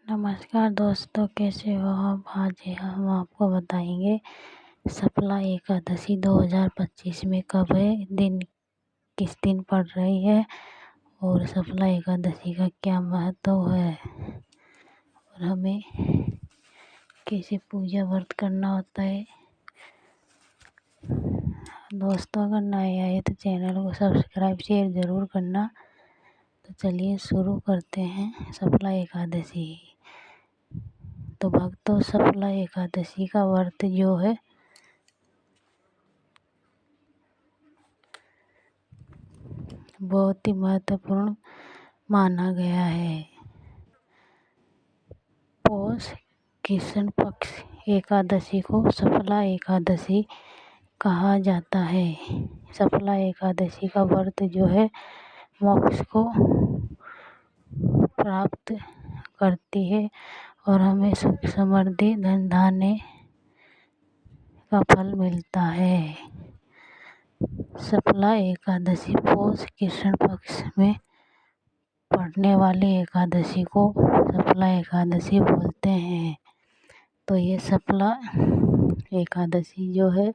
नमस्कार दोस्तों, कैसे हो आप। आज हम आपको बताएंगे सफला एकादशी 2025 में कब है, दिन किस दिन पड़ रही है और सफला एकादशी का क्या महत्व है और हमें कैसे पूजा व्रत करना होता है। दोस्तों, अगर नए आए तो चैनल को सब्सक्राइब शेयर ज़रूर करना। तो चलिए शुरू करते हैं। सफला एकादशी तो भक्तों, सफला एकादशी का व्रत जो है बहुत ही महत्वपूर्ण माना गया है। पौष कृष्ण पक्ष एकादशी को सफला एकादशी कहा जाता है। सफला एकादशी का व्रत जो है मोक्ष को प्राप्त करती है और हमें सुख समृद्धि धन धान्य का फल मिलता है। सफला एकादशी पौष कृष्ण पक्ष में पड़ने वाली एकादशी को सफला एकादशी बोलते हैं। तो ये सफला एकादशी जो है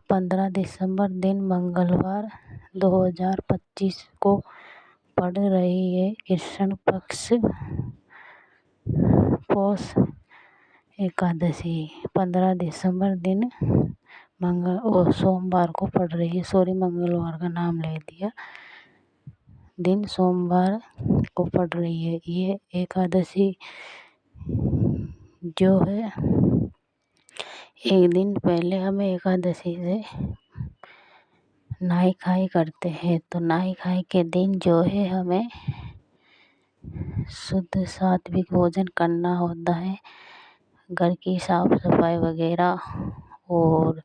15 दिसंबर दिन मंगलवार 2025 को पड़ रही है। कृष्ण पक्ष पौष एकादशी 15 दिसंबर दिन सोमवार को पड़ रही है। मंगलवार का नाम ले दिया, दिन सोमवार को पड़ रही है। ये एकादशी जो है एक दिन पहले हमें एकादशी से नहाई खाई करते हैं। तो नहाई खाई के दिन जो है हमें शुद्ध सात्विक भोजन करना होता है। घर की साफ सफाई वगैरह और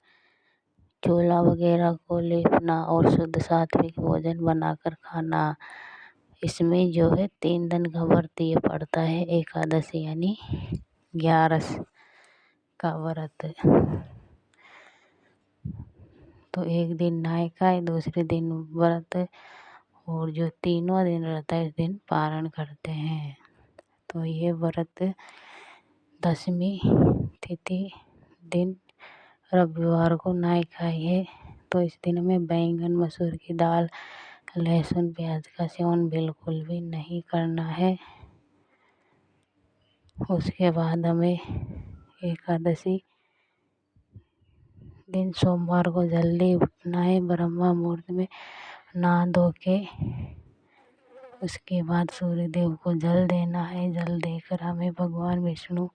चूल्हा वगैरह को लेपना और शुद्ध सात्विक भोजन बनाकर खाना। इसमें जो है 3 दिन का व्रत ये पड़ता है एकादशी, यानी 11 का व्रत। तो एक दिन नहाय खाए, दूसरे दिन व्रत और जो तीनों दिन रहता है इस दिन पारण करते हैं। तो ये व्रत दशमी तिथि दिन रविवार को नहाय खाई है। तो इस दिन में बैंगन मसूर की दाल लहसुन प्याज का सेवन बिल्कुल भी नहीं करना है। उसके बाद हमें एकादशी दिन सोमवार को जल्दी उठना है, ब्रह्मा मुहूर्त में नहा धो के उसके बाद सूर्य देव को जल देना है। जल देकर हमें भगवान विष्णु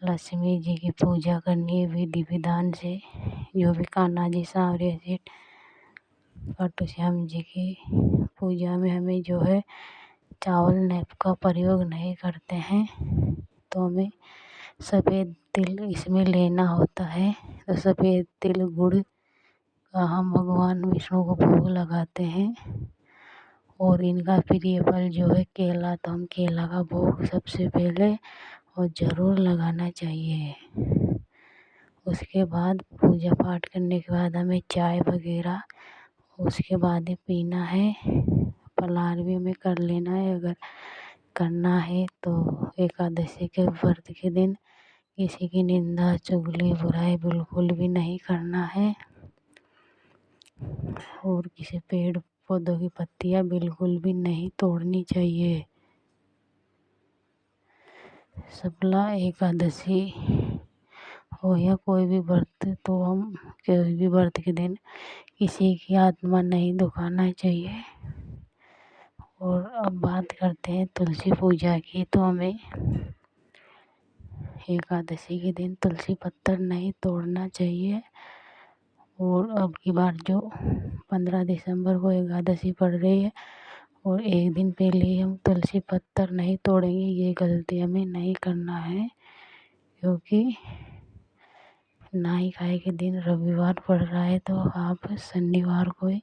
लक्ष्मी जी की पूजा करनी है विधि विधान से। जो भी कान्हा जी सांवरिया जी खाटू श्याम जी की पूजा में हमें जो है चावल नेप का प्रयोग नहीं करते हैं। तो हमें सफ़ेद तिल इसमें लेना होता है। तो सफ़ेद तिल गुड़ का हम भगवान विष्णु को भोग लगाते हैं। और इनका प्रिय फल जो है केला, तो हम केला का भोग सबसे पहले और ज़रूर लगाना चाहिए। उसके बाद पूजा पाठ करने के बाद हमें चाय वगैरह उसके बाद ही पीना है। फलाहार भी हमें कर लेना है अगर करना है। तो एकादशी के व्रत के दिन किसी की निंदा चुगली बुराई बिल्कुल भी नहीं करना है और किसी पेड़ पौधों की पत्तियां बिल्कुल भी नहीं तोड़नी चाहिए। सफला एकादशी हो या कोई भी व्रत, तो हम कोई भी व्रत के दिन किसी की आत्मा नहीं दुखाना चाहिए। और अब बात करते हैं तुलसी पूजा की। तो हमें एकादशी के दिन तुलसी पत्तर नहीं तोड़ना चाहिए। और अब की बार जो 15 दिसंबर को एकादशी पड़ रही है और एक दिन पहले ही हम तुलसी पत्तर नहीं तोड़ेंगे, ये गलती हमें नहीं करना है। क्योंकि नहाई खाई के दिन रविवार पड़ रहा है, तो आप शनिवार को ही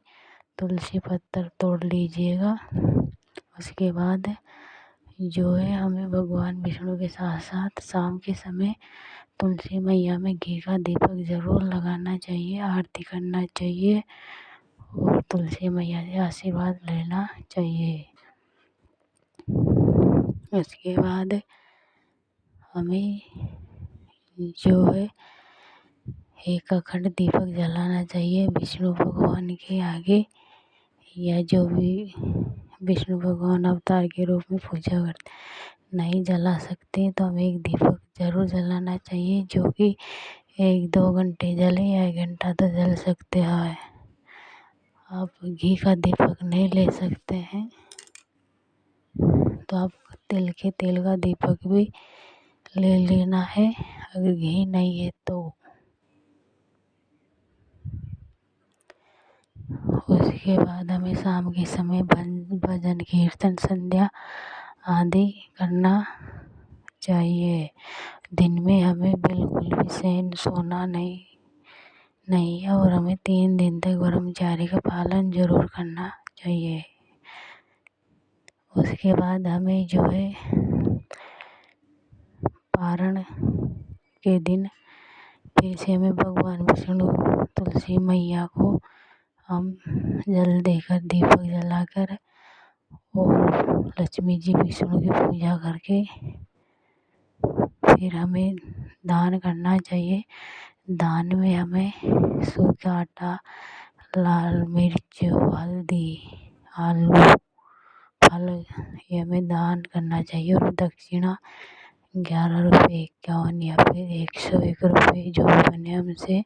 तुलसी पत्तर तोड़ लीजिएगा। उसके बाद जो है हमें भगवान विष्णु के साथ साथ शाम के समय तुलसी मैया में घी का दीपक ज़रूर लगाना चाहिए, आरती करना चाहिए और तुलसी मैया से आशीर्वाद लेना चाहिए। उसके बाद हमें जो है एक अखंड दीपक जलाना चाहिए विष्णु भगवान के आगे, या जो भी विष्णु भगवान अवतार के रूप में पूजा करते नहीं जला सकते तो हमें एक दीपक ज़रूर जलाना चाहिए, जो कि 1-2 घंटे जले या 1 घंटा तो जल सकते हैं। आप घी का दीपक नहीं ले सकते हैं तो आप तेल का दीपक भी ले लेना है, अगर घी नहीं है तो। उसके बाद हमें शाम के समय भजन कीर्तन संध्या आदि करना चाहिए। दिन में हमें बिल्कुल भी सोना नहीं है, और हमें 3 दिन तक ब्रह्मचार्य का पालन जरूर करना चाहिए। उसके बाद हमें जो है पारण के दिन फिर से हमें भगवान विष्णु तुलसी मैया को हम जल देकर दीपक जलाकर और लक्ष्मी जी विष्णु की पूजा करके फिर हमें दान करना चाहिए। दान में हमें सूखा आटा, लाल मिर्च, हल्दी, आलू, फल ये हमें दान करना चाहिए। और दक्षिणा 11 रुपये 51 या फिर 101 रुपये जो भी बने हमसे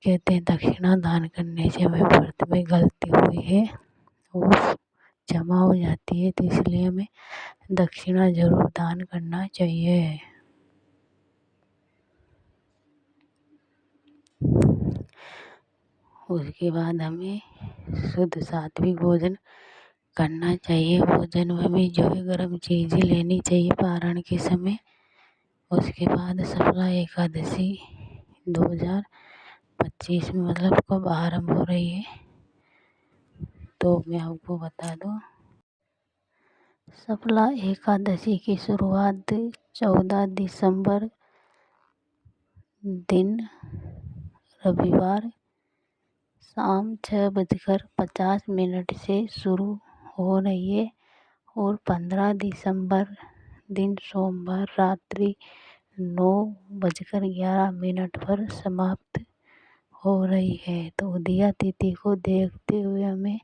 कहते हैं। दक्षिणा दान करने से हमें व्रत में गलती हुई है वो क्षमा हो जाती है, तो इसलिए हमें दक्षिणा जरूर दान करना चाहिए। उसके बाद हमें शुद्ध सात्विक भोजन करना चाहिए। भोजन में हमें जो है गर्म चीज़ें लेनी चाहिए पारण के समय। उसके बाद सफला एकादशी 2025 में मतलब कब आरंभ हो रही है तो मैं आपको बता दूं। सफला एकादशी की शुरुआत 14 दिसंबर दिन रविवार शाम 6:50 से शुरू हो रही है और 15 दिसंबर दिन सोमवार रात्रि 9:11 पर समाप्त हो रही है। तो उदया तिथि को देखते हुए हमें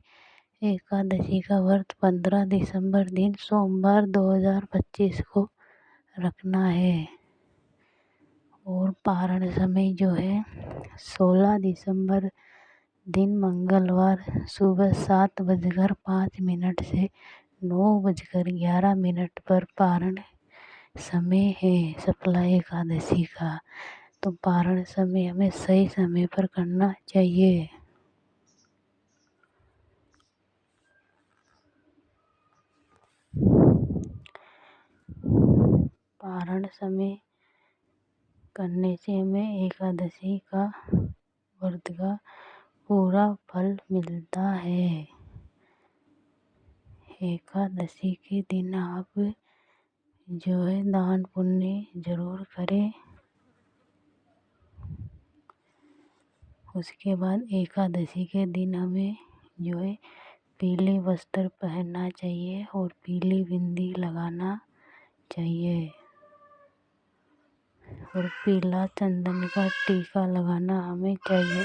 एकादशी का व्रत 15 दिसंबर दिन सोमवार 2025 को रखना है। और पारण समय जो है 16 दिसंबर दिन मंगलवार सुबह 7:05 से 9:11 पर पारण समय है सफला एकादशी का। तो पारण समय हमें सही समय पर करना चाहिए। पारण समय करने से हमें एकादशी का व्रत का पूरा फल मिलता है। एकादशी के दिन आप जो है दान पुण्य जरूर करें। उसके बाद एकादशी के दिन हमें जो है पीले वस्त्र पहनना चाहिए और पीली बिंदी लगाना चाहिए और पीला चंदन का टीका लगाना हमें चाहिए।